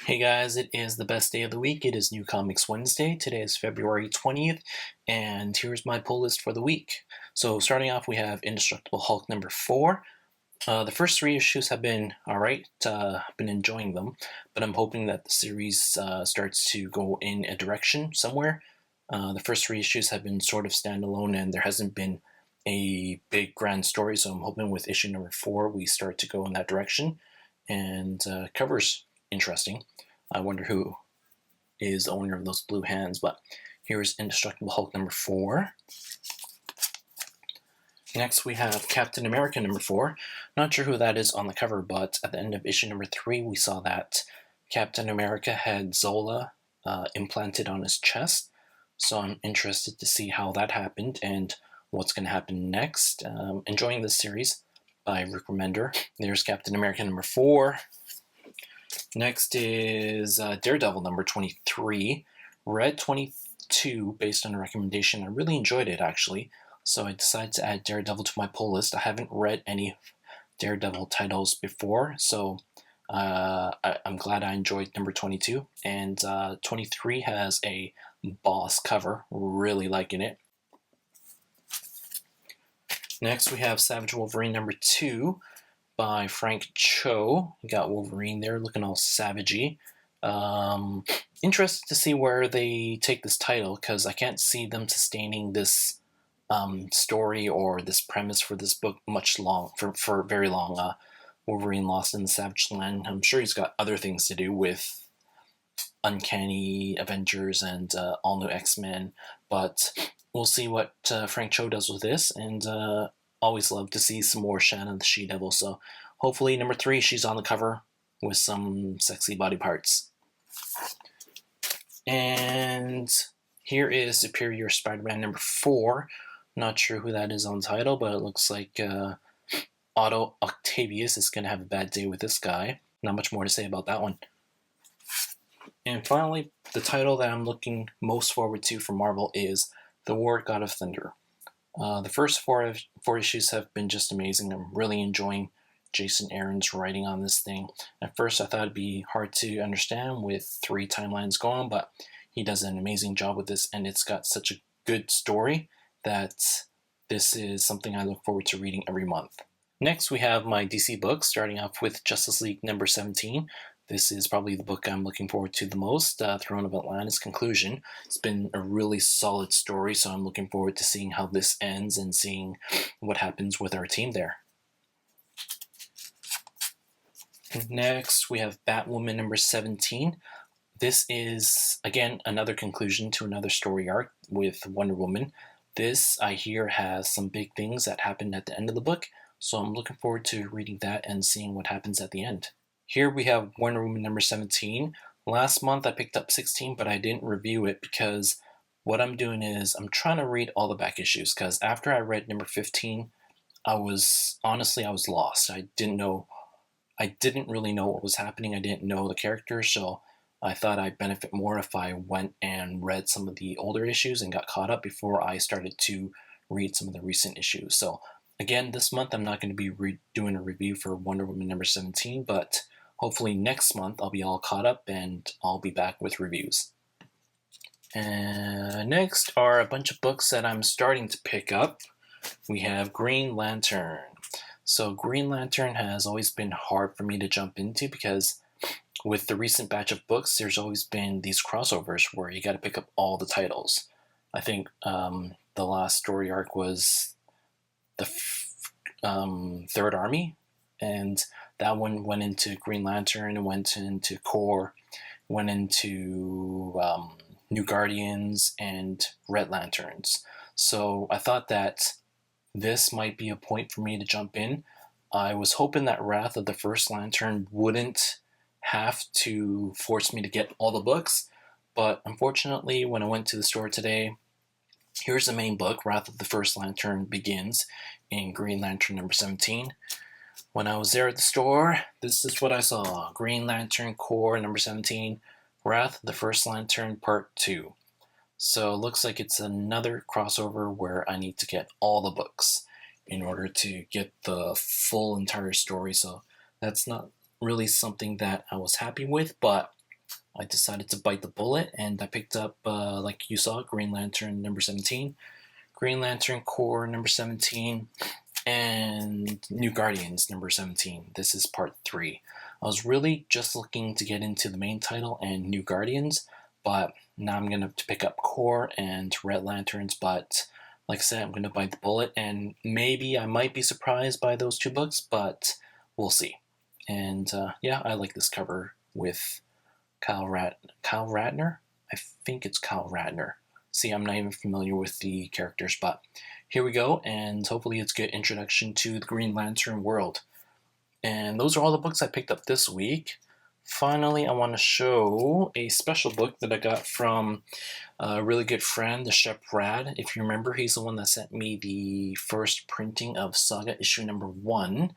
Hey guys, it is the best day of the week. It is New Comics Wednesday. Today is February 20th, and here's my pull list for the week. So, starting off, we have Indestructible Hulk number 4. The first three issues have been alright. I've been enjoying them, but I'm hoping that the series starts to go in a direction somewhere. The first three issues have been sort of standalone, and there hasn't been a big grand story, so I'm hoping with issue number 4 we start to go in that direction. And covers interesting. I wonder who is the owner of those blue hands, but here's Indestructible Hulk number 4. Next, we have Captain America number 4. Not sure who that is on the cover, but at the end of issue number 3, we saw that Captain America had Zola implanted on his chest. So I'm interested to see how that happened and what's going to happen next. Enjoying this series by Rick Remender. There's Captain America number 4. Next is Daredevil number 23. Read 22 based on a recommendation. I really enjoyed it, actually. So I decided to add Daredevil to my pull list. I haven't read any Daredevil titles before, so I'm glad I enjoyed number 22. And 23 has a boss cover. Really liking it. Next, we have Savage Wolverine number 2 by Frank Cho. You got Wolverine there looking all savagey. Interested to see where they take this title, because I can't see them sustaining this story or this premise for this book for very long. Wolverine Lost in the Savage Land. I'm sure he's got other things to do with Uncanny Avengers and All New X-Men, but we'll see what Frank Cho does with this, and always love to see some more Shannon the She-Devil, so hopefully number 3, she's on the cover with some sexy body parts. And here is Superior Spider-Man number 4. Not sure who that is on the title, but it looks like Otto Octavius is going to have a bad day with this guy. Not much more to say about that one. And finally, the title that I'm looking most forward to from Marvel is The War God of Thunder. The first four issues have been just amazing. I'm really enjoying Jason Aaron's writing on this thing. At first, I thought it'd be hard to understand with 3 timelines going, but he does an amazing job with this, and it's got such a good story that this is something I look forward to reading every month. Next, we have my DC books, starting off with Justice League number 17. This is probably the book I'm looking forward to the most, Throne of Atlantis conclusion. It's been a really solid story, so I'm looking forward to seeing how this ends and seeing what happens with our team there. Next, we have Batwoman number 17. This is, again, another conclusion to another story arc with Wonder Woman. This, I hear, has some big things that happen at the end of the book, so I'm looking forward to reading that and seeing what happens at the end. Here we have Wonder Woman number 17. Last month I picked up 16, but I didn't review it because what I'm doing is I'm trying to read all the back issues, because after I read number 15, I was lost. I didn't really know what was happening. I didn't know the characters, so I thought I'd benefit more if I went and read some of the older issues and got caught up before I started to read some of the recent issues. So again, this month I'm not going to be doing a review for Wonder Woman number 17, but hopefully next month I'll be all caught up and I'll be back with reviews. And next are a bunch of books that I'm starting to pick up. We have Green Lantern. So Green Lantern has always been hard for me to jump into because with the recent batch of books, there's always been these crossovers where you got to pick up all the titles. I think the last story arc was the Third Army, and that one went into Green Lantern, went into Core, went into New Guardians, and Red Lanterns. So I thought that this might be a point for me to jump in. I was hoping that Wrath of the First Lantern wouldn't have to force me to get all the books, but unfortunately when I went to the store today, here's the main book. Wrath of the First Lantern begins in Green Lantern number 17. When I was there at the store, this is what I saw. Green Lantern Core number 17, Wrath of the First Lantern Part 2. So it looks like it's another crossover where I need to get all the books in order to get the full entire story. So that's not really something that I was happy with, but I decided to bite the bullet, and I picked up, like you saw, Green Lantern number 17, Green Lantern Corps number 17, and New Guardians number 17. This is part 3. I was really just looking to get into the main title and New Guardians, but now I'm going to pick up Corps and Red Lanterns, but like I said, I'm going to bite the bullet, and maybe I might be surprised by those 2 books, but we'll see. And yeah, I like this cover with Kyle Ratner? I think it's Kyle Ratner. See, I'm not even familiar with the characters, but here we go, and hopefully it's a good introduction to the Green Lantern world. And those are all the books I picked up this week. Finally, I want to show a special book that I got from a really good friend, TheShepRad. If you remember, he's the one that sent me the first printing of Saga issue number 1.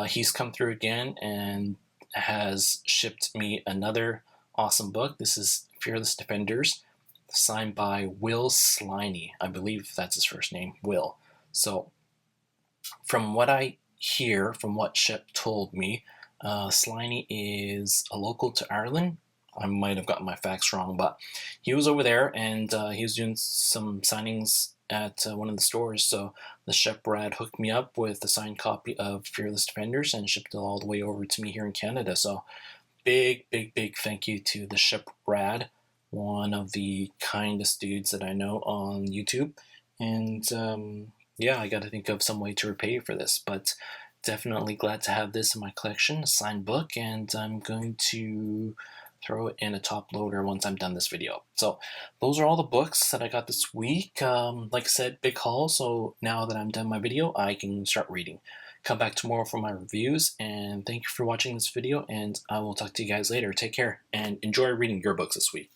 He's come through again and has shipped me another awesome book. This is Fearless Defenders, signed by Will Sliney. I believe that's his first name, Will. So, from what I hear, from what Shep told me, Sliney is a local to Ireland. I might have gotten my facts wrong, but he was over there, and he was doing some signings at one of the stores. So TheShepRad hooked me up with a signed copy of Fearless Defenders and shipped it all the way over to me here in Canada. So big thank you to TheShepRad, one of the kindest dudes that I know on YouTube. And yeah, I got to think of some way to repay you for this, but definitely glad to have this in my collection, a signed book, and I'm going to throw it in a top loader once I'm done this video. So those are all the books that I got this week. Like I said, big haul, so now that I'm done my video, I can start reading. Come back tomorrow for my reviews, and thank you for watching this video, and I will talk to you guys later. Take care, and enjoy reading your books this week.